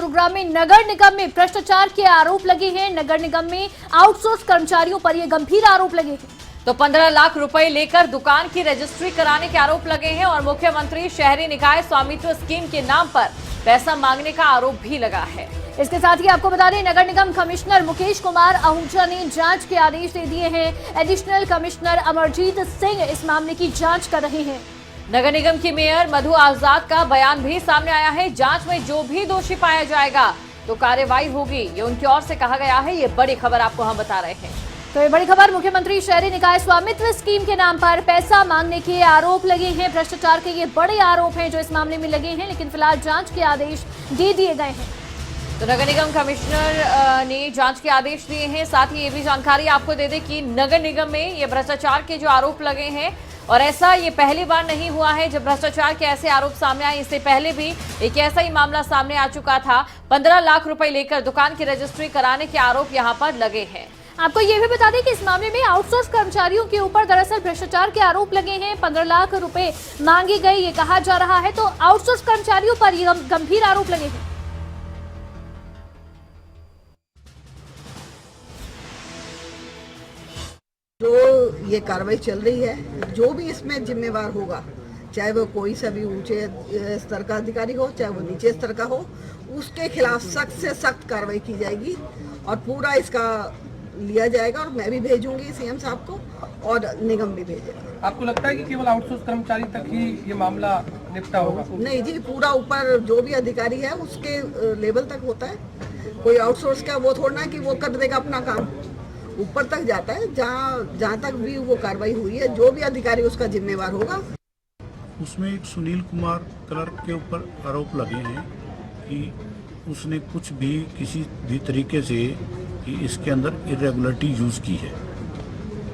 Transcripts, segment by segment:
गुरुग्राम में नगर निगम में भ्रष्टाचार के आरोप लगे हैं। नगर निगम में आउटसोर्स कर्मचारियों पर ये गंभीर आरोप लगे हैं। तो 15 लाख रुपए लेकर दुकान की रजिस्ट्री कराने के आरोप लगे हैं और मुख्यमंत्री शहरी निकाय स्वामित्व स्कीम के नाम पर पैसा मांगने का आरोप भी लगा है। इसके साथ ही आपको बता दें, नगर निगम कमिश्नर मुकेश कुमार आहूजा ने जांच के आदेश दे दिए हैं। एडिशनल कमिश्नर अमरजीत सिंह इस मामले की जांच कर रहे हैं। नगर निगम की मेयर मधु आजाद का बयान भी सामने आया है। जांच में जो भी दोषी पाया जाएगा तो कार्रवाई होगी, ये उनकी ओर से कहा गया है। ये बड़ी खबर आपको हम बता रहे हैं। तो ये बड़ी खबर, मुख्यमंत्री शहरी निकाय स्वामित्व स्कीम के नाम पर पैसा मांगने के आरोप लगे हैं। भ्रष्टाचार के ये बड़े आरोप हैं जो इस मामले में लगे हैं, लेकिन फिलहाल जांच के आदेश दे दिए गए हैं। तो नगर निगम कमिश्नर ने जांच के आदेश दिए हैं। साथ ही ये भी जानकारी आपको दे दें कि नगर निगम में ये भ्रष्टाचार के जो आरोप लगे हैं, और ऐसा ये पहली बार नहीं हुआ है जब भ्रष्टाचार के ऐसे आरोप सामने आए। इससे पहले भी एक ऐसा ही मामला सामने आ चुका था। 15 लाख रुपए लेकर दुकान की रजिस्ट्री कराने के आरोप यहां पर लगे हैं। आपको ये भी बता दें कि इस मामले में आउटसोर्स कर्मचारियों के ऊपर दरअसल भ्रष्टाचार के आरोप लगे हैं। 15 लाख रुपए मांगे गए ये कहा जा रहा है। तो आउटसोर्स कर्मचारियों पर ये गंभीर आरोप लगे हैं। जो ये कार्रवाई चल रही है, जो भी इसमें जिम्मेवार होगा, चाहे वो कोई सा भी ऊंचे स्तर का अधिकारी हो, चाहे वो नीचे स्तर का हो, उसके खिलाफ सख्त से सख्त कार्रवाई की जाएगी और पूरा इसका लिया जाएगा। और मैं भी भेजूंगी सीएम साहब को और निगम भी भेजेगा। आपको लगता है कि केवल आउटसोर्स कर्मचारी तक ही ये मामला निपटा होगा? नहीं जी, पूरा ऊपर जो भी अधिकारी है उसके लेवल तक होता है। कोई आउटसोर्स का वो थोड़ा कि वो कर देगा अपना काम, ऊपर तक जाता है। जहाँ तक भी वो कार्रवाई हुई है, जो भी अधिकारी उसका जिम्मेवार होगा। उसमें एक सुनील कुमार क्लर्क के ऊपर आरोप लगे हैं कि उसने कुछ भी किसी भी तरीके से कि इसके अंदर इरेगुलरिटी यूज़ की है,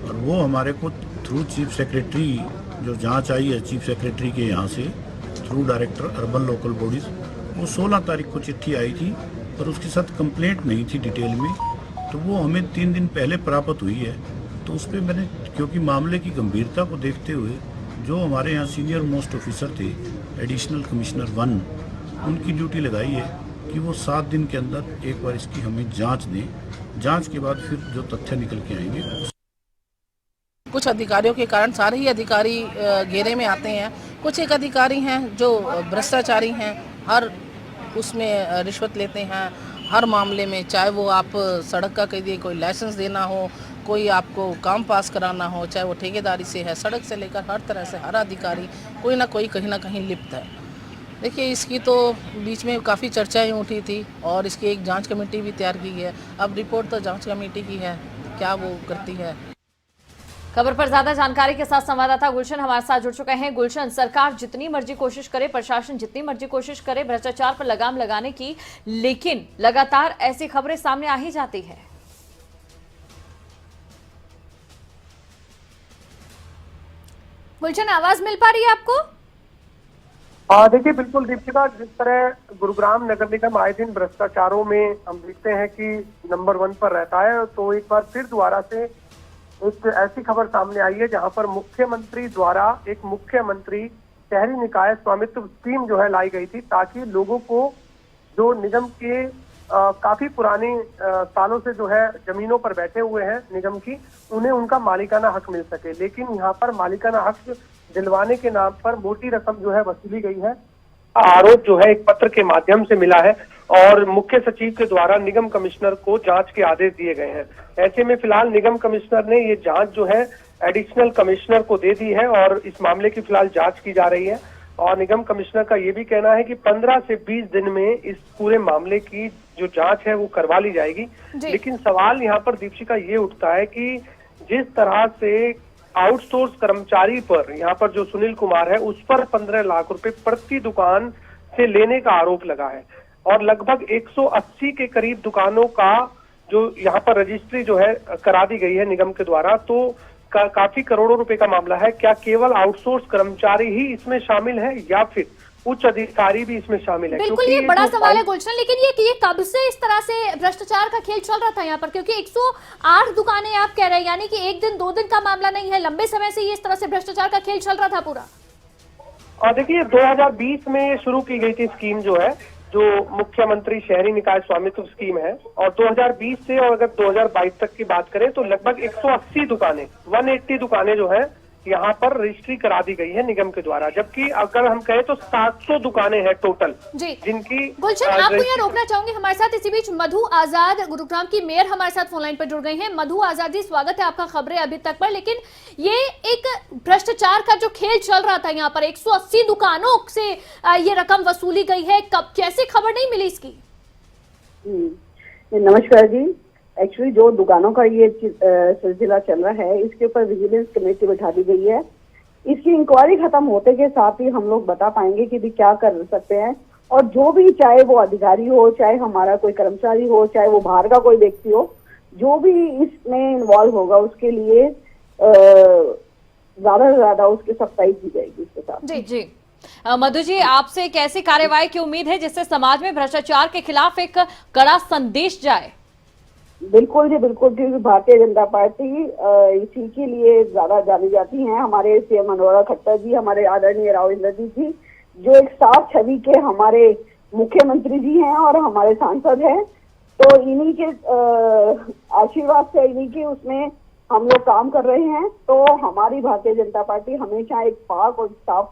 और वो हमारे को थ्रू चीफ सेक्रेटरी, जो जांच आई है चीफ सेक्रेटरी के यहाँ से through director urban local bodies, वो 16 तारीख को चिट्ठी आई थी, पर उसके साथ कंप्लेंट नहीं थी डिटेल में। तो वो हमें 3 दिन पहले प्राप्त हुई है। तो उस पर मैंने, क्योंकि मामले की गंभीरता को देखते हुए, जो हमारे यहाँ सीनियर मोस्ट ऑफिसर थे एडिशनल कमिश्नर 1, उनकी ड्यूटी लगाई है कि वो 7 दिन के अंदर एक बार इसकी हमें जांच दें। जांच के बाद फिर जो तथ्य निकल के आएंगे। कुछ अधिकारियों के कारण सारे ही अधिकारी घेरे में आते हैं। कुछ एक अधिकारी हैं जो भ्रष्टाचारी हैं, हर उसमें रिश्वत लेते हैं, हर मामले में, चाहे वो आप सड़क का कह दिए, कोई लाइसेंस देना हो, कोई आपको काम पास कराना हो, चाहे वो ठेकेदारी से है, सड़क से लेकर हर तरह से हर अधिकारी कोई ना कोई कहीं ना कहीं लिप्त है। देखिए, इसकी तो बीच में काफ़ी चर्चाएं उठी थी और इसकी एक जांच कमेटी भी तैयार की है। अब रिपोर्ट तो जांच कमेटी की है, क्या वो करती है। खबर पर ज्यादा जानकारी के साथ संवाददाता गुलशन हमारे साथ जुड़ चुके हैं। गुलशन, सरकार जितनी मर्जी कोशिश करे, प्रशासन जितनी मर्जी कोशिश करे भ्रष्टाचार पर लगाम लगाने की, लेकिन लगातार ऐसी खबरें सामने आ ही जाती है। गुलशन, आवाज मिल पा रही है आपको? देखिए, बिल्कुल दीपिका, जिस तरह गुरुग्राम नगर निगम आए दिन भ्रष्टाचारों में हम देखते हैं कि नंबर 1 पर रहता है, तो एक बार फिर दोबारा से एक ऐसी खबर सामने आई है जहां पर मुख्यमंत्री द्वारा एक मुख्यमंत्री शहरी निकाय स्वामित्व स्कीम जो है लाई गई थी, ताकि लोगों को जो निगम के काफी पुराने सालों से जो है जमीनों पर बैठे हुए हैं निगम की, उन्हें उनका मालिकाना हक मिल सके। लेकिन यहाँ पर मालिकाना हक दिलवाने के नाम पर मोटी रकम जो है वसूली गई है। आरोप जो है एक पत्र के माध्यम से मिला है और मुख्य सचिव के द्वारा निगम कमिश्नर को जांच के आदेश दिए गए हैं। ऐसे में फिलहाल निगम कमिश्नर ने ये जांच जो है एडिशनल कमिश्नर को दे दी है और इस मामले की फिलहाल जांच की जा रही है। और निगम कमिश्नर का ये भी कहना है कि 15 से 20 दिन में इस पूरे मामले की जो जांच है वो करवा ली जाएगी। लेकिन सवाल यहाँ पर दीपिका ये उठता है कि जिस तरह से आउटसोर्स कर्मचारी पर, यहाँ पर जो सुनील कुमार है, उस पर 15 लाख रुपए प्रति दुकान से लेने का आरोप लगा है और लगभग 180 के करीब दुकानों का जो यहाँ पर रजिस्ट्री जो है करा दी गई है निगम के द्वारा। तो काफी करोड़ों रुपए का मामला है। क्या केवल आउटसोर्स कर्मचारी ही इसमें शामिल है या फिर उच्च अधिकारी भी इसमें शामिल है? बिल्कुल, ये बड़ा सवाल है गुलशन। लेकिन ये कब से इस तरह से भ्रष्टाचार का खेल चल रहा था यहाँ पर? क्योंकि 108 दुकानें आप कह रहे हैं, यानी कि 1 दिन 2 दिन का मामला नहीं है, लंबे समय से ये इस तरह से भ्रष्टाचार का खेल चल रहा था पूरा। देखिए, 2020 में शुरू की गई थी स्कीम जो है, जो मुख्यमंत्री शहरी निकाय स्वामित्व स्कीम है, और 2020 से और अगर 2022 तक की बात करें तो लगभग 180 दुकानें, 180 दुकानें जो है यहाँ पर रजिस्ट्री करा दी गई है निगम के द्वारा, जबकि अगर हम कहें तो 700 दुकानें हैं टोटल जी। जिनकी गुलशन, आपको यहाँ रोकना चाहूंगी हमारे साथ इसी बीच मधु आजाद गुरुग्राम की मेयर हमारे साथ फोन लाइन पर जुड़ गई हैं। मधु आजाद जी, स्वागत है आपका खबरें अभी तक पर। लेकिन ये एक भ्रष्टाचार का जो खेल चल रहा था यहाँ पर, 180 दुकानों से ये रकम वसूली गई है, कब कैसे खबर नहीं मिली इसकी? नमस्कार जी। एक्चुअली जो दुकानों का ये सिलसिला चल रहा है, इसके ऊपर विजिलेंस कमेटी बैठा दी गई है। इसकी इंक्वायरी खत्म होते के साथ ही हम लोग बता पाएंगे कि भी क्या कर सकते हैं, और जो भी, चाहे वो अधिकारी हो, चाहे हमारा कोई कर्मचारी हो, चाहे वो बाहर का कोई व्यक्ति हो, जो भी इसमें इन्वॉल्व होगा उसके लिए ज्यादा से ज्यादा उसकी सख्ताई की जाएगी इसके साथ। जी जी। मधु जी, आपसे एक ऐसी कार्रवाई की उम्मीद है जिससे समाज में भ्रष्टाचार के खिलाफ एक कड़ा संदेश जाए? बिल्कुल जी, बिल्कुल, क्योंकि भारतीय जनता पार्टी इसी के लिए ज्यादा जानी जाती है। हमारे सीएम मनोहर खट्टर जी, हमारे आदरणीय राव इंद्रजीत जी, जो एक साफ छवि के हमारे मुख्यमंत्री जी हैं और हमारे सांसद हैं, तो इन्हीं के आशीर्वाद से, इन्हीं के उसमें हम लोग काम कर रहे हैं। तो हमारी भारतीय जनता पार्टी हमेशा एक पाक और साफ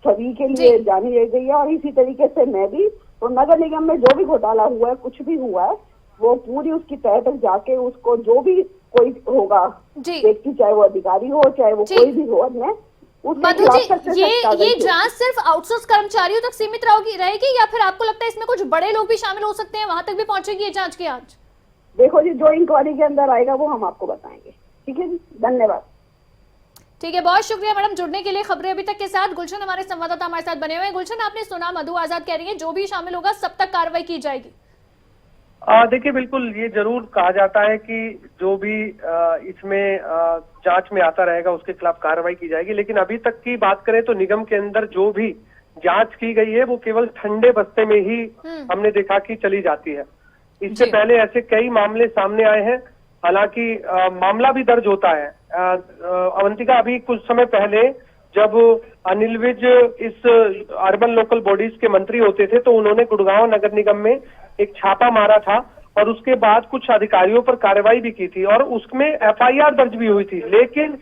छवि के लिए जानी रह गई है, और इसी तरीके से मैं भी, तो नगर निगम में जो भी घोटाला हुआ है, कुछ भी हुआ है, वो पूरी उसकी तह तक जाके उसको जो भी कोई होगा व्यक्ति, चाहे वो अधिकारी हो, चाहे वो कोई भी हो, मधु जी, ये जांच सिर्फ आउटसोर्स कर्मचारियों तक सीमित रहेगी या फिर आपको लगता है इसमें कुछ बड़े लोग भी शामिल हो सकते हैं, वहां तक भी पहुंचेगी ये जांच की आज? देखो जी, जो इंक्वायरी के अंदर आएगा वो हम आपको बताएंगे। ठीक है जी, धन्यवाद। ठीक है, बहुत शुक्रिया मैडम जुड़ने के लिए खबरें अभी तक के साथ। गुलशन हमारे संवाददाता हमारे साथ बने हुए हैं। गुलशन, आपने सुना मधु आजाद कह रही है जो भी शामिल होगा सब तक कार्रवाई की जाएगी। देखिए, बिल्कुल ये जरूर कहा जाता है कि जो भी इसमें जांच में आता रहेगा उसके खिलाफ कार्रवाई की जाएगी, लेकिन अभी तक की बात करें तो निगम के अंदर जो भी जांच की गई है वो केवल ठंडे बस्ते में ही हमने देखा कि चली जाती है। इससे पहले ऐसे कई मामले सामने आए हैं, हालांकि मामला भी दर्ज होता है। अवंतिका, अभी कुछ समय पहले जब अनिल विज इस अर्बन लोकल बॉडीज के मंत्री होते थे तो उन्होंने गुड़गांव नगर निगम में एक छापा मारा था, और उसके बाद कुछ अधिकारियों पर कार्रवाई भी की थी और उसमें एफआईआर दर्ज भी हुई थी। लेकिन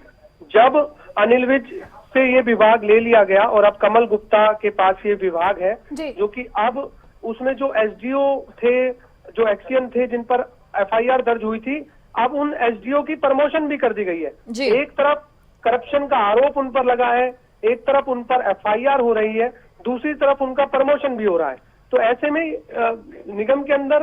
जब अनिल विज से ये विभाग ले लिया गया और अब कमल गुप्ता के पास ये विभाग है, जो कि अब उसमें जो एसडीओ थे, जो एक्सीएन थे जिन पर एफआईआर दर्ज हुई थी, अब उन एसडीओ की प्रमोशन भी कर दी गई है। एक तरफ करप्शन का आरोप उन पर लगा है, एक तरफ उन पर एफआईआर हो रही है, दूसरी तरफ उनका प्रमोशन भी हो रहा है। तो ऐसे में निगम के अंदर,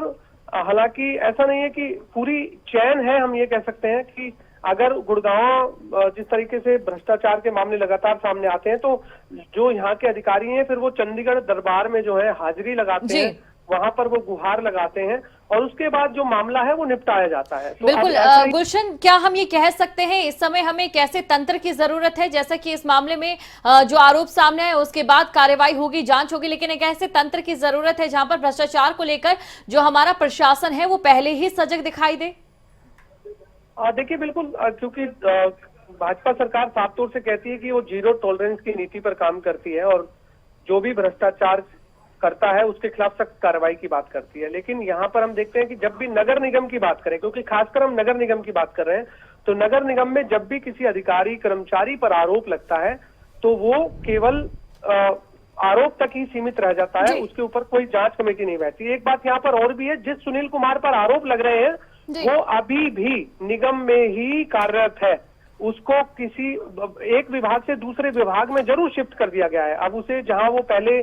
हालांकि ऐसा नहीं है कि पूरी चैन है, हम ये कह सकते हैं कि अगर गुड़गांव जिस तरीके से भ्रष्टाचार के मामले लगातार सामने आते हैं तो जो यहाँ के अधिकारी हैं फिर वो चंडीगढ़ दरबार में जो है हाजिरी लगाते हैं, वहां पर वो गुहार लगाते हैं और उसके बाद जो मामला है वो निपटाया जाता है। तो बिल्कुल गुलशन, क्या हम ये कह सकते हैं इस समय हमें एक ऐसे तंत्र की जरूरत है, जैसा कि इस मामले में जो आरोप सामने आए उसके बाद कार्रवाई होगी, जांच होगी, लेकिन एक ऐसे तंत्र की जरूरत है जहां पर भ्रष्टाचार को लेकर जो हमारा प्रशासन है वो पहले ही सजग दिखाई दे? देखिए, बिल्कुल, क्योंकि भाजपा सरकार साफ तौर से कहती है कि वो जीरो टॉलरेंस की नीति पर काम करती है और जो भी भ्रष्टाचार करता है उसके खिलाफ सख्त कार्रवाई की बात करती है। लेकिन यहाँ पर हम देखते हैं कि जब भी नगर निगम की बात करें, क्योंकि खासकर हम नगर निगम की बात कर रहे हैं, तो नगर निगम में जब भी किसी अधिकारी कर्मचारी पर आरोप लगता है तो वो केवल आरोप तक ही सीमित रह जाता है, उसके ऊपर कोई जांच कमेटी नहीं बैठती। एक बात यहाँ पर और भी है, जिस सुनील कुमार पर आरोप लग रहे हैं वो अभी भी निगम में ही कार्यरत है, उसको किसी एक विभाग से दूसरे विभाग में जरूर शिफ्ट कर दिया गया है। अब उसे, जहां वो पहले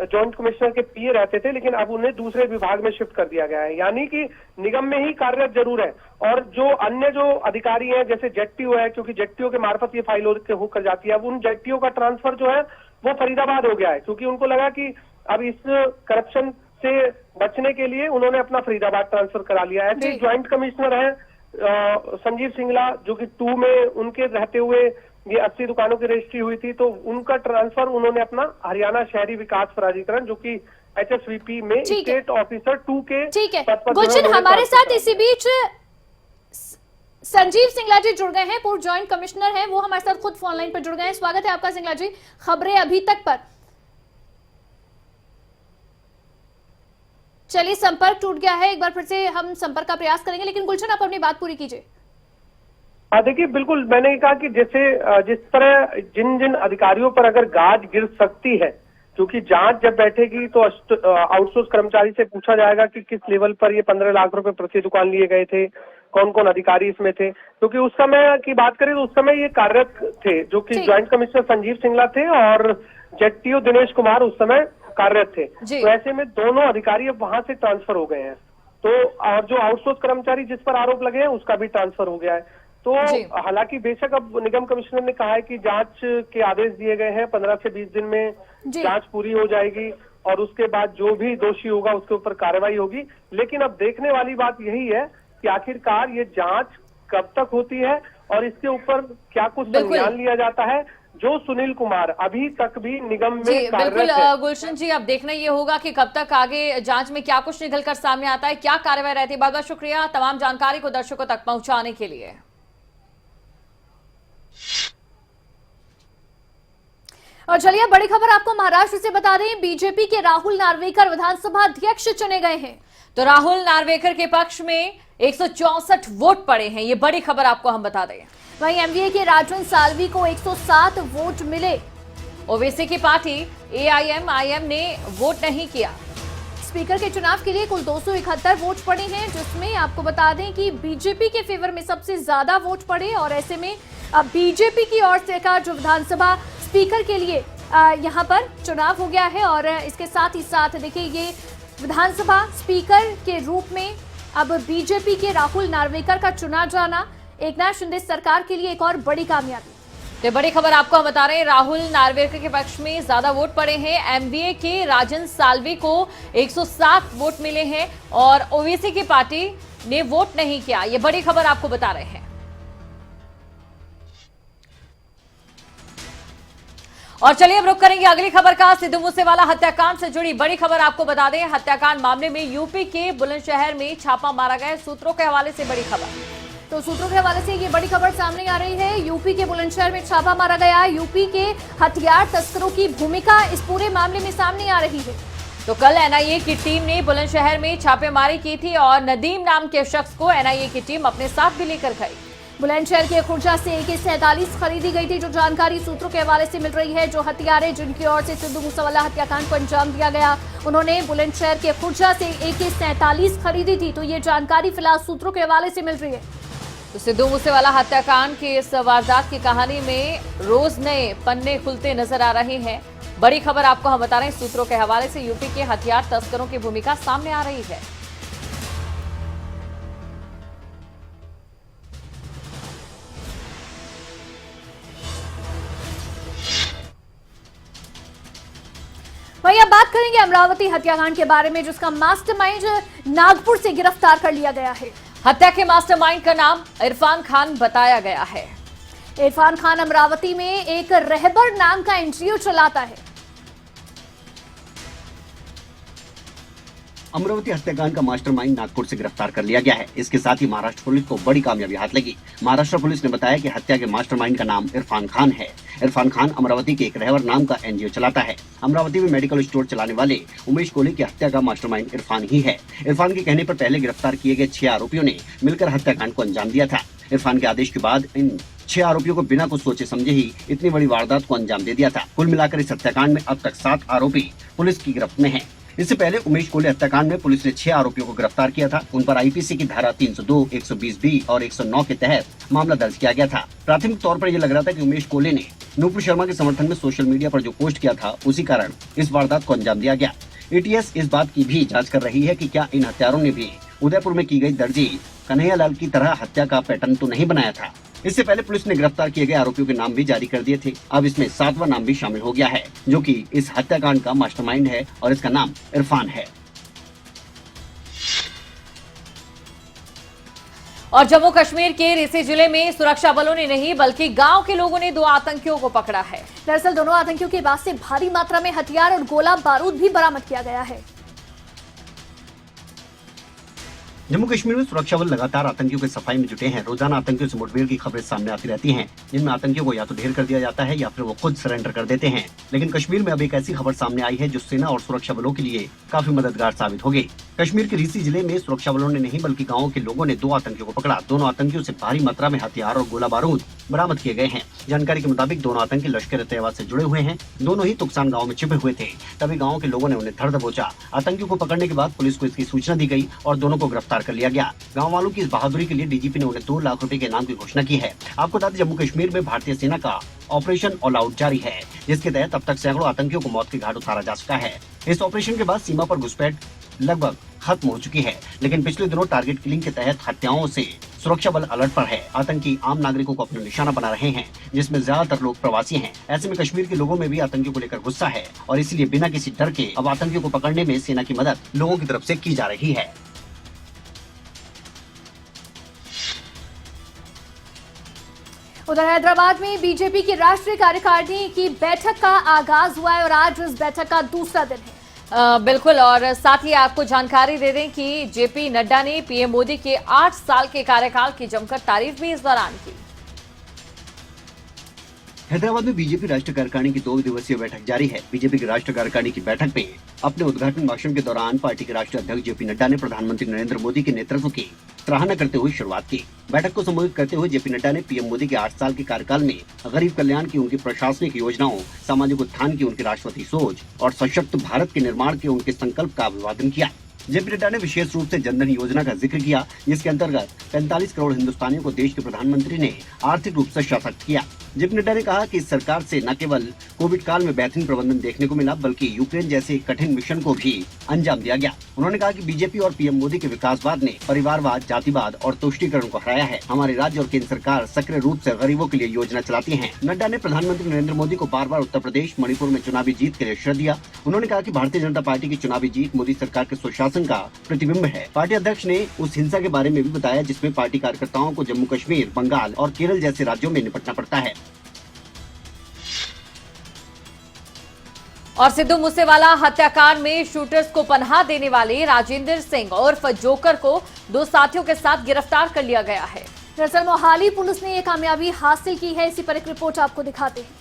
जॉइंट कमिश्नर के पीए रहते थे, लेकिन अब उन्हें दूसरे विभाग में शिफ्ट कर दिया गया है, यानी कि निगम में ही कार्यरत जरूर है। और जो अन्य जो अधिकारी हैं, जैसे जेटीओ है, क्योंकि जेटीओ के मार्फत ये फाइल होकर जाती है, अब उन जेटीओ का ट्रांसफर जो है वो फरीदाबाद हो गया है, क्योंकि उनको लगा कि अब इस करप्शन से बचने के लिए उन्होंने अपना फरीदाबाद ट्रांसफर करा लिया है। ऐसे ज्वाइंट कमिश्नर है संजीव सिंगला, जो कि 2 में उनके रहते हुए ये 80 दुकानों की रजिस्ट्री हुई थी, तो उनका ट्रांसफर उन्होंने अपना हरियाणा शहरी विकास प्राधिकरण, जो कि HSVP में स्टेट ऑफिसर 2 के पद पर। गुलशन, हमारे साथ इसी बीच संजीव सिंगला जी जुड़ गए हैं, पूर्व ज्वाइंट कमिश्नर हैं, वो हमारे साथ खुद फोन लाइन पर जुड़ गए हैं। स्वागत है आपका सिंगला जी, खबरें अभी तक पर। चलिए, संपर्क टूट गया है, एक बार फिर से हम संपर्क का प्रयास करेंगे, लेकिन गुलशन आप अपनी बात पूरी कीजिए। देखिए, बिल्कुल मैंने कहा कि जैसे जिस तरह जिन जिन अधिकारियों पर अगर गाज गिर सकती है, क्योंकि जांच जब बैठेगी तो आउटसोर्स कर्मचारी से पूछा जाएगा कि किस लेवल पर ये 15 लाख रुपए प्रति दुकान लिए गए थे, कौन कौन अधिकारी इसमें थे, क्योंकि उस समय की बात करें तो उस समय ये कार्यरत थे, जो कि ज्वाइंट कमिश्नर संजीव सिंगला थे और जेटीओ दिनेश कुमार उस समय कार्यरत थे। तो ऐसे में दोनों अधिकारी अब वहां से ट्रांसफर हो गए हैं, तो और जो आउटसोर्स कर्मचारी जिस पर आरोप लगे हैं उसका भी ट्रांसफर हो गया है। तो हालांकि बेशक अब निगम कमिश्नर ने कहा है कि जांच के आदेश दिए गए हैं, 15 से 20 दिन में जांच पूरी हो जाएगी और उसके बाद जो भी दोषी होगा उसके ऊपर कार्रवाई होगी। लेकिन अब देखने वाली बात यही है कि आखिरकार ये जांच कब तक होती है और इसके ऊपर क्या कुछ संज्ञान लिया जाता है। जो सुनील कुमार अभी तक भी निगम में बिल्कुल गुलशन जी, अब देखना ये होगा कि कब तक आगे जांच में क्या कुछ निकल कर सामने आता है, क्या कार्रवाई रहती है। बहुत बहुत शुक्रिया तमाम जानकारी को दर्शकों तक पहुंचाने के लिए। और चलिए, बड़ी खबर आपको महाराष्ट्र से बता दें, बीजेपी के राहुल नार्वेकर विधानसभा अध्यक्ष चुने गए हैं। तो राहुल नार्वेकर के पक्ष में 164 वोट पड़े हैं, ये बड़ी खबर आपको हम बता दें। वहीं एमवीए के राजन साल्वी को 107 वोट मिले। ओवैसी की पार्टी एआईएमआईएम ने वोट नहीं किया। स्पीकर के चुनाव के लिए कुल 271 वोट पड़े हैं, जिसमें आपको बता दें कि बीजेपी के फेवर में सबसे ज्यादा वोट पड़े और ऐसे में अब बीजेपी की ओर से का जो विधानसभा स्पीकर के लिए यहां पर चुनाव हो गया है। और इसके साथ ही साथ देखिए, ये विधानसभा स्पीकर के रूप में अब बीजेपी के राहुल नार्वेकर का चुना जाना एकनाथ शिंदे सरकार के लिए एक और बड़ी कामयाबी। तो बड़ी खबर आपको हम बता रहे हैं, राहुल नार्वेकर के पक्ष में ज्यादा वोट पड़े हैं। एमवीए के राजन साल्वी को 107 वोट मिले हैं और ओवैसी की पार्टी ने वोट नहीं किया, ये बड़ी खबर आपको बता रहे हैं। और चलिए अब रुक करेंगे अगली खबर का। सिद्धू मूसेवाला हत्याकांड से जुड़ी बड़ी खबर आपको बता दें। हत्याकांड मामले में यूपी के बुलंदशहर में छापा मारा गया। सूत्रों के हवाले से बड़ी खबर, तो सूत्रों के हवाले से ये बड़ी खबर सामने आ रही है। यूपी के बुलंदशहर में छापा मारा गया। यूपी के हथियार तस्करों की भूमिका इस पूरे मामले में सामने आ रही है। तो कल एनआईए की टीम ने बुलंदशहर में छापेमारी की थी और नदीम नाम के शख्स को एनआईए की टीम अपने साथ भी लेकर गई। बुलंदशहर के खुर्जा से AK-47 खरीदी गई थी, जो जानकारी सूत्रों के हवाले से मिल रही है। जो हथियारे जिनकी ओर से सिद्धू मूसेवाला हत्याकांड को अंजाम दिया गया, उन्होंने बुलंदशहर के खुर्जा से AK-47 खरीदी थी। तो ये जानकारी फिलहाल सूत्रों के हवाले से मिल रही है। तो सिद्धू मूसेवाला हत्याकांड के इस वारदात की कहानी में रोज नए पन्ने खुलते नजर आ रहे हैं। बड़ी खबर आपको हम बता रहे हैं, सूत्रों के हवाले से यूपी के हथियार तस्करों की भूमिका सामने आ रही है। वहीं अब बात करेंगे अमरावती हत्याकांड के बारे में, जिसका मास्टरमाइंड नागपुर से गिरफ्तार कर लिया गया है। हत्या के मास्टरमाइंड का नाम इरफान खान बताया गया है। इरफान खान अमरावती में एक रहबर नाम का एनजीओ चलाता है। अमरावती हत्याकांड का मास्टरमाइंड नागपुर से गिरफ्तार कर लिया गया है। इसके साथ ही महाराष्ट्र पुलिस को बड़ी कामयाबी हाथ लगी। महाराष्ट्र पुलिस ने बताया कि हत्या के मास्टरमाइंड का नाम इरफान खान है। इरफान खान अमरावती के एक रहवर नाम का एनजीओ चलाता है। अमरावती में मेडिकल स्टोर चलाने वाले उमेश कोहली की हत्या का मास्टरमाइंड इरफान ही है। इरफान के कहने पर पहले गिरफ्तार किए गए 6 आरोपियों ने मिलकर हत्याकांड को अंजाम दिया था। इरफान के आदेश के बाद इन 6 आरोपियों को बिना कुछ सोचे समझे ही इतनी बड़ी वारदात को अंजाम दे दिया था। कुल मिलाकर इस हत्याकांड में अब तक 7 आरोपी पुलिस की गिरफ्त में हैं। इससे पहले उमेश कोहली हत्याकांड में पुलिस ने 6 आरोपियों को गिरफ्तार किया था। उन पर आईपीसी की धारा 302, 120B और 109 के तहत मामला दर्ज किया गया था। प्राथमिक तौर पर यह लग रहा था कि उमेश कोहली ने नूपुर शर्मा के समर्थन में सोशल मीडिया पर जो पोस्ट किया था, उसी कारण इस वारदात को अंजाम दिया गया। एटीएस इस बात की भी जांच कर रही है कि क्या इन हत्यारों ने भी उदयपुर में की गई दर्जी कन्हैयालाल की तरह हत्या का पैटर्न तो नहीं बनाया था। इससे पहले पुलिस ने गिरफ्तार किए गए आरोपियों के नाम भी जारी कर दिए थे। अब इसमें 7वां नाम भी शामिल हो गया है, जो कि इस हत्याकांड का मास्टरमाइंड है और इसका नाम इरफान है। और जम्मू कश्मीर के रेसी जिले में सुरक्षा बलों ने नहीं बल्कि गांव के लोगों ने 2 आतंकियों को पकड़ा है। दरअसल दोनों आतंकियों के पास से भारी मात्रा में हथियार और गोला बारूद भी बरामद किया गया है। जम्मू कश्मीर में सुरक्षा बल लगातार आतंकियों की सफाई में जुटे हैं। रोजाना आतंकियों से मुठभेड़ की खबरें सामने आती रहती हैं, जिनमें आतंकियों को या तो ढेर कर दिया जाता है या फिर वो खुद सरेंडर कर देते हैं। लेकिन कश्मीर में अब एक ऐसी खबर सामने आई है जो सेना और सुरक्षा बलों के लिए काफी मददगार साबित होगी। कश्मीर के रीसी जिले में सुरक्षा बलों ने नहीं बल्कि गाँव के लोगों ने 2 आतंकियों को पकड़ा। दोनों आतंकियों से भारी मात्रा में हथियार और गोला बारूद बरामद किए गए हैं। जानकारी के मुताबिक दोनों आतंकी लश्कर तैयबा से जुड़े हुए हैं। दोनों ही तुकसान गाँव में छिपे हुए थे। तभी गाँव के लोगों ने उन्हें धर दबोचा। आतंकियों को पकड़ने के बाद पुलिस को इसकी सूचना दी गई और दोनों को गिरफ्तार कर लिया गया। गाँव वालों की इस बहादुरी के लिए डीजीपी ने उन्हें 2 लाख रुपए के इनाम की घोषणा की है। आपको बता दें, जम्मू कश्मीर में भारतीय सेना का ऑपरेशन ऑल आउट जारी है, जिसके तहत अब तक सैकड़ों आतंकियों को मौत के घाट उतारा जा चुका है। इस ऑपरेशन के बाद सीमा पर घुसपैठ लगभग खत्म हो चुकी है, लेकिन पिछले दिनों टारगेट किलिंग के तहत हत्याओं से सुरक्षा बल अलर्ट पर है। आतंकी आम नागरिकों को अपना निशाना बना रहे हैं, जिसमें ज्यादातर लोग प्रवासी हैं। ऐसे में कश्मीर के लोगों में भी आतंकियों को लेकर गुस्सा है और इसलिए बिना किसी डर के अब आतंकियों को पकड़ने में सेना की मदद लोगों की तरफ से की जा रही है। उधर हैदराबाद में बीजेपी की राष्ट्रीय कार्यकारिणी की बैठक का आगाज हुआ है और आज इस बैठक का दूसरा दिन है। बिल्कुल, और साथ ही आपको जानकारी दे दें कि जेपी नड्डा ने पीएम मोदी के 8 साल के कार्यकाल की जमकर तारीफ भी इस दौरान की। हैदराबाद में बीजेपी राष्ट्रीय कार्यकारिणी की 2 दिवसीय बैठक जारी है। बीजेपी की राष्ट्रीय कार्यकारिणी की बैठक में अपने उद्घाटन भाषण के दौरान पार्टी के राष्ट्रीय अध्यक्ष जेपी नड्डा ने प्रधानमंत्री नरेंद्र मोदी के नेतृत्व की सराहना करते हुए शुरुआत की। बैठक को संबोधित करते हुए जेपी नड्डा ने पीएम मोदी के 8 साल के कार्यकाल में गरीब कल्याण की उनकी प्रशासनिक योजनाओं, सामाजिक उत्थान की उनकी राष्ट्रवादी सोच और सशक्त भारत के निर्माण के उनके संकल्प का अभिवादन किया। जेपी नड्डा ने विशेष रूप से जनधन योजना का जिक्र किया, जिसके अंतर्गत 45 करोड़ हिंदुस्तानियों को देश के प्रधानमंत्री ने आर्थिक रूप से सशक्त किया। जेपी नड्डा ने कहा कि इस सरकार से न केवल कोविड काल में बेहतरीन प्रबंधन देखने को मिला, बल्कि यूक्रेन जैसे कठिन मिशन को भी अंजाम दिया गया। उन्होंने कहा कि बीजेपी और पीएम मोदी के विकासवाद ने परिवारवाद, जातिवाद और तुष्टीकरण को हराया है। हमारे राज्य और केंद्र सरकार सक्रिय रूप से गरीबों के लिए योजना चलाती है। नड्डा ने प्रधानमंत्री नरेंद्र मोदी को बार बार उत्तर प्रदेश, मणिपुर में चुनावी जीत के लिए श्रेय दिया। उन्होंने कहा कि भारतीय जनता पार्टी की चुनावी जीत मोदी सरकार के सुशासन का प्रतिबिंब है। पार्टी अध्यक्ष ने उस हिंसा के बारे में भी बताया जिसमें पार्टी कार्यकर्ताओं को जम्मू कश्मीर, बंगाल और केरल जैसे राज्यों में निपटना पड़ता है। और सिद्धू मूसेवाला हत्याकांड में शूटर्स को पनाह देने वाले राजेंद्र सिंह उर्फ जोकर को 2 साथियों के साथ गिरफ्तार कर लिया गया है। दरअसल मोहाली पुलिस ने ये कामयाबी हासिल की है। इसी पर एक रिपोर्ट आपको दिखाते हैं।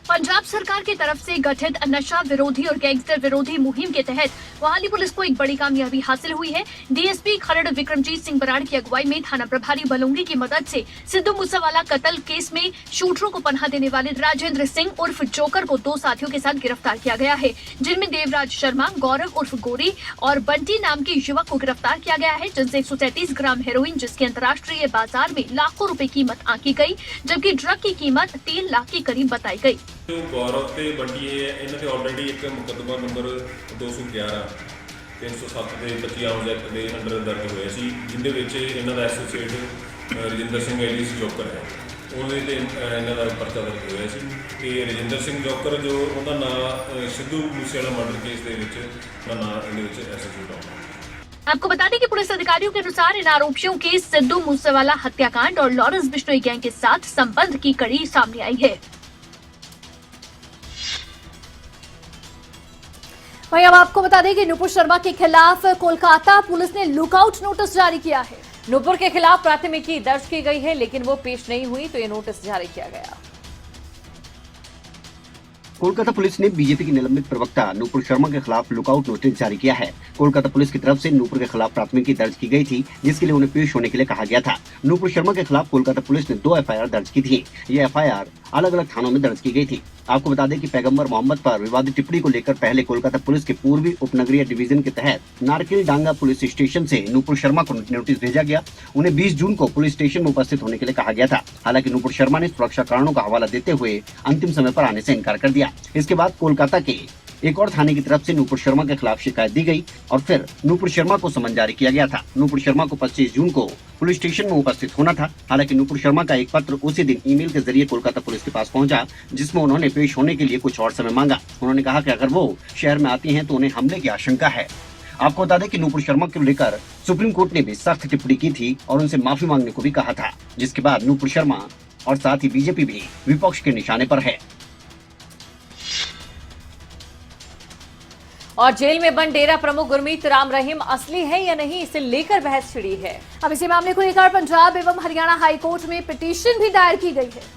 पंजाब सरकार की तरफ से गठित नशा विरोधी और गैंगस्टर विरोधी मुहिम के तहत मोहाली पुलिस को एक बड़ी कामयाबी हासिल हुई है। डीएसपी खरड़ विक्रमजीत सिंह बराड़ की अगुवाई में थाना प्रभारी बलूंगी की मदद से सिद्धू मूसेवाला कत्ल केस में शूटरों को पनाह देने वाले राजेंद्र सिंह उर्फ जोकर को 2 साथियों के साथ गिरफ्तार किया गया है, जिनमें देवराज शर्मा, गौरव उर्फ गोरी और बंटी नाम के युवक को गिरफ्तार किया गया है, जिनसे 137 ग्राम हेरोइन, जिसकी अंतर्राष्ट्रीय बाजार में लाखों रुपए कीमत आंकी गई, जबकि ड्रग की कीमत 3 लाख के करीब बताई गई। गौरव ਤੇ ਬੰਟੀ ਇਹਨਾਂ ਤੇ ਆਲਰੇਡੀ ਇੱਕ ਮੁਕੱਦਮਾ ਨੰਬਰ 211 307 ਦੇ 25 ਆਮ ਐਕਟ ਦੇ ਅੰਡਰ ਦਰਜ ਹੋਇਆ ਸੀ, ਜਿੰਦੇ ਵਿੱਚ ਇਹਨਾਂ ਦਾ ਐਸੋਸੀਏਟ ਰਜਿੰਦਰ ਸਿੰਘ ਐਲੀਸ ਜੋਕਰ ਹੈ, ਉਹਦੇ ਤੇ ਇਹਨਾਂ ਦਾ ਪਰਚਾ ਦਰਜ ਹੋਇਆ ਸੀ। ਤੇ ਰਜਿੰਦਰ ਸਿੰਘ ਜੋਕਰ ਜੋ ਉਹਦਾ ਨਾਂ ਸਿੱਧੂ ਮੂਸੇਵਾਲਾ ਮਰਡਰ केस ਦੇ ਵਿੱਚ ਉਹਦਾ ਨਾਂ ਇਹਦੇ ਵਿੱਚ ਐਸੋਸੀਏਟ ਆਉਂਦਾ। आपको बता दें कि पुलिस अधिकारियों के अनुसार इन आरोपियों के सिद्धू मूसेवाला हत्याकांड और लॉरेंस बिश्नोई गैंग के साथ संबंध की कड़ी सामने आई है। वहीं अब आपको बता दें कि नुपुर शर्मा के खिलाफ कोलकाता पुलिस ने लुकआउट नोटिस जारी किया है। नुपुर के खिलाफ प्राथमिकी दर्ज की गई है, लेकिन वो पेश नहीं हुई तो ये नोटिस जारी किया गया। कोलकाता पुलिस ने बीजेपी के निलंबित प्रवक्ता नुपुर शर्मा के खिलाफ लुकआउट नोटिस जारी किया है। कोलकाता पुलिस की तरफ से नुपुर के खिलाफ प्राथमिकी दर्ज की गई थी, जिसके लिए उन्हें पेश होने के लिए कहा गया था। नुपुर शर्मा के खिलाफ कोलकाता पुलिस ने 2 एफआईआर दर्ज की थी। ये एफआईआर अलग अलग थानों में दर्ज की गई थी। आपको बता दें कि पैगंबर मोहम्मद पर विवादित टिप्पणी को लेकर पहले कोलकाता पुलिस के पूर्वी उपनगरीय डिवीजन के तहत नारकिल डांगा पुलिस स्टेशन से नुपुर शर्मा को नोटिस भेजा गया। उन्हें 20 जून को पुलिस स्टेशन में उपस्थित होने के लिए कहा गया था। हालांकि नुपुर शर्मा ने सुरक्षा कारणों का हवाला देते हुए अंतिम समय पर आने से इनकार कर दिया। इसके बाद कोलकाता के एक और थाने की तरफ से नुपुर शर्मा के खिलाफ शिकायत दी गई और फिर नुपुर शर्मा को समन जारी किया गया था। नुपुर शर्मा को 25 जून को पुलिस स्टेशन में उपस्थित होना था। हालांकि नुपुर शर्मा का एक पत्र उसी दिन ईमेल के जरिए कोलकाता पुलिस के पास पहुंचा, जिसमें उन्होंने पेश होने के लिए कुछ और समय मांगा। उन्होंने कहा कि अगर वो शहर में आती हैं तो उन्हें हमले की आशंका है। आपको बता दें कि नुपुर शर्मा को लेकर सुप्रीम कोर्ट ने भी सख्त टिप्पणी की थी और उनसे माफी मांगने को भी कहा था, जिसके बाद नुपुर शर्मा और साथ ही बीजेपी भी विपक्ष के निशाने पर है। और जेल में बंद डेरा प्रमुख गुरमीत राम रहीम असली है या नहीं, इसे लेकर बहस छिड़ी है। अब इसी मामले को लेकर पंजाब एवं हरियाणा हाईकोर्ट में पिटीशन भी दायर की गई है।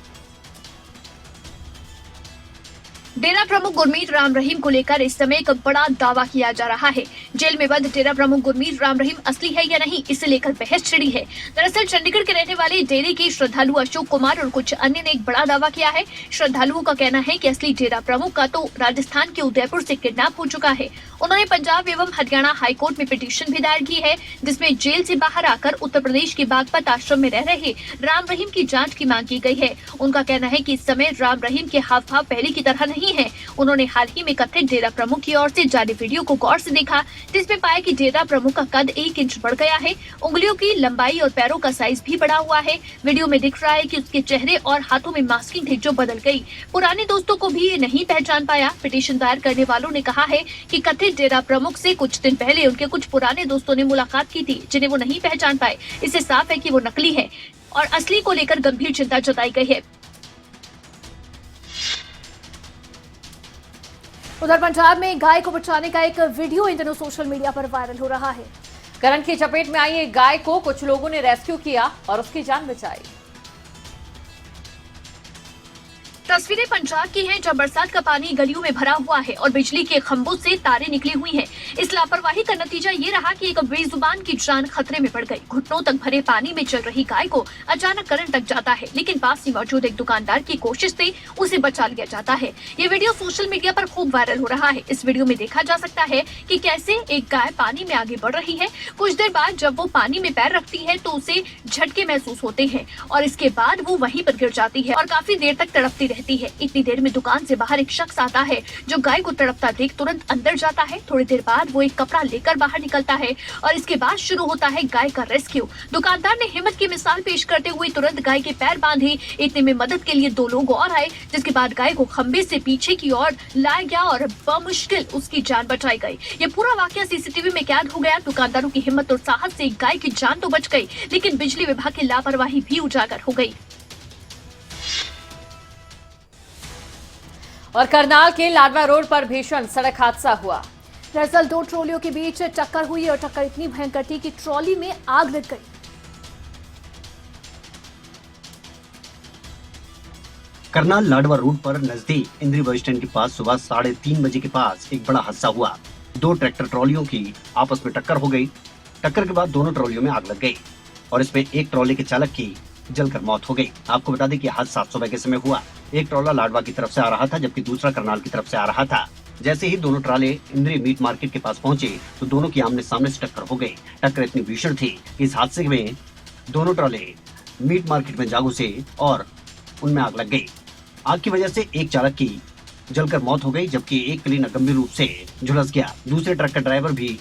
डेरा प्रमुख गुरमीत राम रहीम को लेकर इस समय एक बड़ा दावा किया जा रहा है। जेल में बंद डेरा प्रमुख गुरमीत राम रहीम असली है या नहीं, इसे लेकर बहस छिड़ी है। दरअसल चंडीगढ़ के रहने वाले डेरे के श्रद्धालु अशोक कुमार और कुछ अन्य ने एक बड़ा दावा किया है। श्रद्धालुओं का कहना है कि असली डेरा प्रमुख का तो राजस्थान के उदयपुर से किडनैप हो चुका है। उन्होंने पंजाब एवं हरियाणा हाईकोर्ट में पिटीशन भी दायर की है, जिसमें जेल से बाहर आकर उत्तर प्रदेश के बागपत आश्रम में रह रहे राम रहीम की जांच की मांग की गई है। उनका कहना है कि इस समय राम रहीम के हाव भाव पहले की तरह नहीं है। उन्होंने हाल ही में कथित डेरा प्रमुख की ओर से जारी वीडियो को गौर से देखा, जिसमें पाया कि डेरा प्रमुख का कद 1 इंच बढ़ गया है। उंगलियों की लंबाई और पैरों का साइज भी बढ़ा हुआ है। वीडियो में दिख रहा है कि उसके चेहरे और हाथों में मास्किंग थी जो बदल गई। पुराने दोस्तों को भी ये नहीं पहचान पाया। पिटीशन दायर करने वालों ने कहा है कि कथित डेरा प्रमुख से कुछ दिन पहले उनके कुछ पुराने दोस्तों ने मुलाकात की थी, जिन्हें वो नहीं पहचान पाए। इससे साफ है कि वो नकली है और असली को लेकर गंभीर चिंता जताई गई है। उधर पंजाब में गाय को बचाने का एक वीडियो इन दिनों सोशल मीडिया पर वायरल हो रहा है। करंट की चपेट में आई एक गाय को कुछ लोगों ने रेस्क्यू किया और उसकी जान बचाई। तस्वीरें पंजाब की हैं, जब बरसात का पानी गलियों में भरा हुआ है और बिजली के खंभों से तारें निकली हुई हैं। इस लापरवाही का नतीजा ये रहा कि एक बेजुबान की जान खतरे में पड़ गई। घुटनों तक भरे पानी में चल रही गाय को अचानक करंट लग जाता है, लेकिन पास ही मौजूद एक दुकानदार की कोशिश से उसे बचा लिया जाता है। ये वीडियो सोशल मीडिया पर खूब वायरल हो रहा है। इस वीडियो में देखा जा सकता है कि कैसे एक गाय पानी में आगे बढ़ रही है। कुछ देर बाद जब वो पानी में पैर रखती है तो उसे झटके महसूस होते हैं और इसके बाद वो वहीं पर गिर जाती है और काफी देर तक तड़पती रहती है। इतनी देर में दुकान से बाहर एक शख्स आता है जो गाय को तड़पता देख तुरंत अंदर जाता है। थोड़ी देर बाद वो एक कपड़ा लेकर बाहर निकलता है और इसके बाद शुरू होता है गाय का रेस्क्यू। दुकानदार ने हिम्मत की मिसाल पेश करते हुए तुरंत गाय के पैर बांधे। इतने में मदद के लिए 2 लोग और आए, जिसके बाद गाय को खंबे से पीछे की ओर लाया गया और बमुश्किल उसकी जान बचाई गई। ये पूरा वाकया सीसीटीवी में कैद हो गया। दुकानदारों की हिम्मत और साहस से गाय की जान तो बच गई, लेकिन बिजली विभाग की लापरवाही भी उजागर हो गई। और करनाल के लाडवा रोड पर भीषण सड़क हादसा हुआ। दरअसल 2 ट्रॉलियों के बीच टक्कर हुई और टक्कर इतनी भयंकर थी कि ट्रॉली में आग लग गई। करनाल लाडवा रोड पर नजदीक इंद्री बस स्टैंड के पास सुबह 3:30 बजे के पास एक बड़ा हादसा हुआ। 2 ट्रैक्टर ट्रॉलियों की आपस में टक्कर हो गई। टक्कर के बाद दोनों ट्रॉलियों में आग लग गई और इसमें एक ट्रॉली के चालक की जलकर मौत हो गई। आपको बता दें कि हादसा सुबह के समय हुआ। एक ट्रॉला लाडवा की तरफ से आ रहा था, जबकि दूसरा करनाल की तरफ से आ रहा था। जैसे ही दोनों ट्राले इंद्री मीट मार्केट के पास पहुंचे तो दोनों की आमने सामने से टक्कर हो गई। टक्कर इतनी भीषण थी कि इस हादसे में दोनों ट्राले मीट मार्केट में जा घुसे और उनमें आग लग गई। आग की वजह से एक चालक की जलकर मौत हो गई, जबकि एक क्लीनर गंभीर रूप से झुलस गया। दूसरे ट्रक का ड्राइवर भी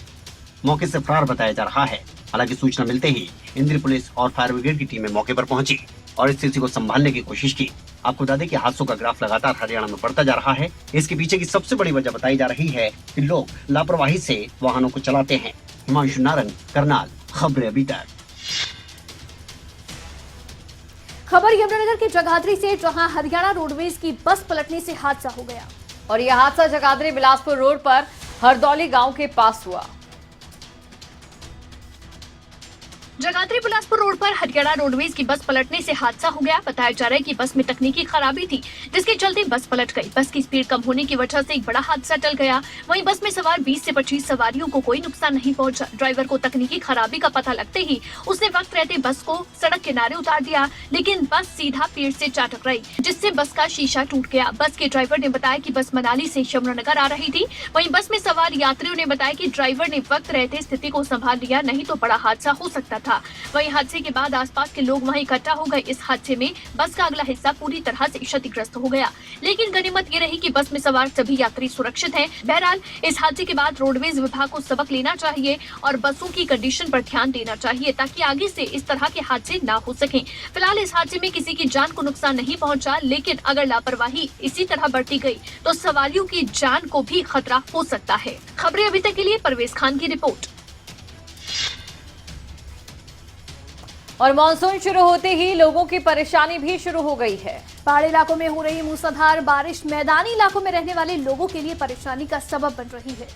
मौके से फरार बताया जा रहा है। हालांकि सूचना मिलते ही इंद्री पुलिस और फायर ब्रिगेड की टीमें मौके पर पहुंची और स्थिति को संभालने की कोशिश की। आपको बता दें कि हादसों का ग्राफ लगातार हरियाणा में बढ़ता जा रहा है। इसके पीछे की सबसे बड़ी वजह बताई जा रही है कि लोग लापरवाही से वाहनों को चलाते हैं। हिमांशु नारंग, करनाल, खबरें अभी तक। खबर यमुनानगर के जगाधरी से, जहां हरियाणा रोडवेज की बस पलटने से हादसा हो गया। और यह हादसा जगाधरी बिलासपुर रोड पर हरदौली गांव के पास हुआ। जगाधरी बिलासपुर रोड पर हरियाणा रोडवेज की बस पलटने से हादसा हो गया। बताया जा रहा है कि बस में तकनीकी खराबी थी, जिसके चलते बस पलट गई। बस की स्पीड कम होने की वजह से एक बड़ा हादसा टल गया। वहीं बस में सवार 20 से 25 सवारियों को कोई नुकसान नहीं पहुंचा। ड्राइवर को तकनीकी खराबी का पता लगते ही उसने वक्त रहते बस को सड़क किनारे उतार दिया, लेकिन बस सीधा पेड़ से जा टकराई, जिससे बस का शीशा टूट गया। बस के ड्राइवर ने बताया कि बस मनाली से यमुनानगर आ रही थी। वहीं बस में सवार यात्रियों ने बताया कि ड्राइवर ने वक्त रहते स्थिति को संभाल लिया, नहीं तो बड़ा हादसा हो सकता था। वहीं हादसे के बाद आसपास के लोग वहां इकट्ठा हो गए। इस हादसे में बस का अगला हिस्सा पूरी तरह से क्षतिग्रस्त हो गया, लेकिन गनीमत ये रही कि बस में सवार सभी यात्री सुरक्षित हैं। बहरहाल इस हादसे के बाद रोडवेज विभाग को सबक लेना चाहिए और बसों की कंडीशन पर ध्यान देना चाहिए, ताकि आगे से इस तरह के हादसे ना हो सकें। फिलहाल इस हादसे में किसी की जान को नुकसान नहीं पहुंचा, लेकिन अगर लापरवाही इसी तरह बढ़ती गई तो सवारियों की जान को भी खतरा हो सकता है। खबरें अभी तक के लिए परवेज खान की रिपोर्ट। और मानसून शुरू होते ही लोगों की परेशानी भी शुरू हो गई है। पहाड़ी इलाकों में हो रही मूसलाधार बारिश मैदानी इलाकों में रहने वाले लोगों के लिए परेशानी का सबब बन रही है।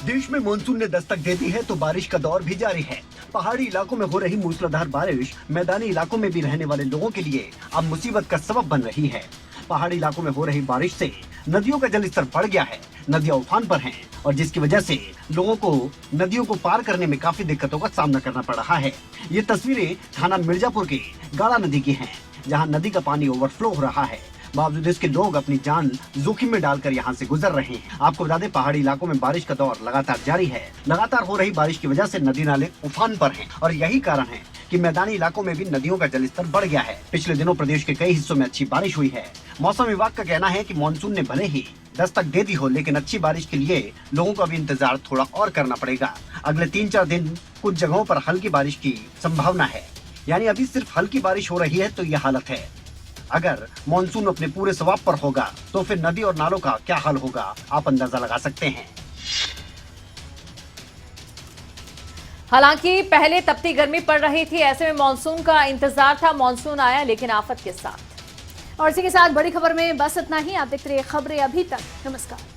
देश में मानसून ने दस्तक दे दी है तो बारिश का दौर भी जारी है। पहाड़ी इलाकों में हो रही मूसलाधार बारिश मैदानी इलाकों में भी रहने वाले लोगों के लिए अब मुसीबत का सबब बन रही है। पहाड़ी इलाकों में हो रही बारिश से नदियों का जलस्तर बढ़ गया है, नदियां उफान पर हैं और जिसकी वजह से लोगों को नदियों को पार करने में काफी दिक्कतों का सामना करना पड़ रहा है। ये तस्वीरें थाना मिर्जापुर के गाड़ा नदी की हैं, जहां नदी का पानी ओवरफ्लो हो रहा है। बावजूद इसके लोग अपनी जान जोखिम में डालकर यहाँ से गुजर रहे हैं। आपको बता दें, पहाड़ी इलाकों में बारिश का दौर लगातार जारी है। लगातार हो रही बारिश की वजह से नदी नाले उफान पर हैं और यही कारण है कि मैदानी इलाकों में भी नदियों का जलस्तर बढ़ गया है। पिछले दिनों प्रदेश के कई हिस्सों में अच्छी बारिश हुई है। मौसम विभाग का कहना है कि मानसून ने भले ही दस्तक दे दी हो, लेकिन अच्छी बारिश के लिए लोगों को अभी इंतजार थोड़ा और करना पड़ेगा। अगले 3-4 दिन कुछ जगहों पर हल्की बारिश की संभावना है, यानी अभी सिर्फ हल्की बारिश हो रही है तो यह हालत है। अगर मानसून अपने पूरे स्वभाव पर होगा तो फिर नदी और नालों का क्या हाल होगा, आप अंदाजा लगा सकते हैं। हालांकि पहले तपती गर्मी पड़ रही थी, ऐसे में मानसून का इंतजार था। मानसून आया लेकिन आफत के साथ। और इसी के साथ बड़ी खबर में बस इतना ही। आप देखते रहिए खबरें अभी तक। नमस्कार।